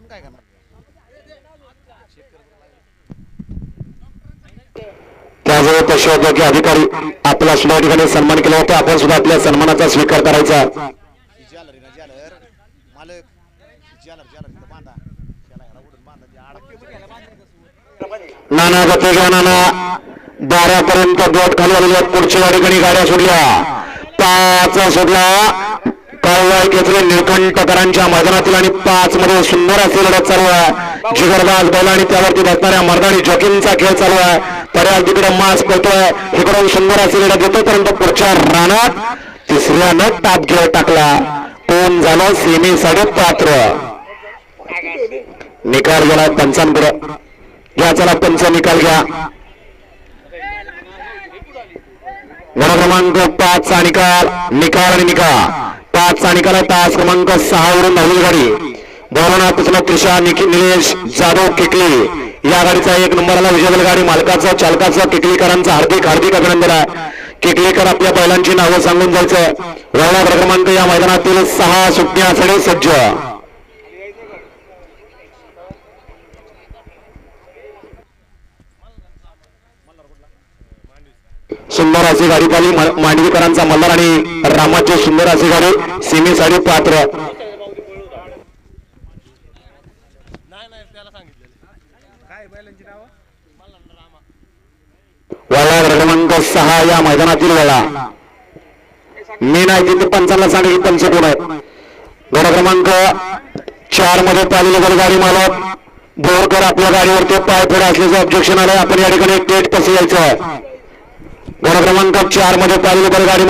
आपण काय करणार. त्याजवळ पशुवैद्यकीय अधिकारी आपला सुद्धा ठिकाणी सन्मान केला होता. आपण सुद्धा आपल्या सन्मानाचा स्वीकार करायचा. नाना गती घ्या नाना. 12 पर्यंत बोट खाली आलेल्या पुढच्या ठिकाणी गाड्या सोडल्या. 5 सोडला काळवाई केसरी निळकंठकरांच्या मैदानातील आणि 5 मध्ये सुंदर असे लढत चालू आहे. जिगरबाज बैल आणि त्यावरती बसणाऱ्या मर्दानी जॉकींचा खेळ चालू आहे. पर्याय तिकडे मास पळतोय, इकडून सुंदर असे लढत येतो. परंतु पुढच्या रानात तिसऱ्यानं टाप घेऊन टाकला. कोण झालं सेमीसाठी पात्र. निकाल गेला पंचांकडे. घ्या चला पंच निकाल घ्या. गण क्रमांक 5 चा निकाल. निकाल आणि निकाल 5 चा निकाल. तास क्रमांक 6 वरून धावली गाडी. भवनापासून त्रिशा निलेश जाधव किकली या गाडीचा 1 नंबरला विजय गाडी मालकाचं चालकाचं किकलीकरांचं हार्दिक हार्दिक अभिनंदन आहे. किकलीकर आपल्या बैलांची नावं सांगून जायचं. वळणा क्रमांक या मैदानातील 6 सुटण्यासाठी सज्ज. सुंदर अशी गाडी पाहिली मांडवीकरांचा मल्हार आणि रामाची सुंदर अशी गाडी सीमेसाठी पात्र. वळा क्रमांक 6 या मैदानातील वळा मी नाही तिथे पंचांना सांगितलं पंच कोण आहेत. गड क्रमांक 4 मध्ये पाहिलेले बैलगाडी मालक बोरकर आपल्या गाडीवरती पाय पुढे असल्याचं ऑब्जेक्शन आलंय. आपण या ठिकाणी टेट कसं यायचं. गड क्रमांक 4 मध्ये पाहिलेले बैलगाडी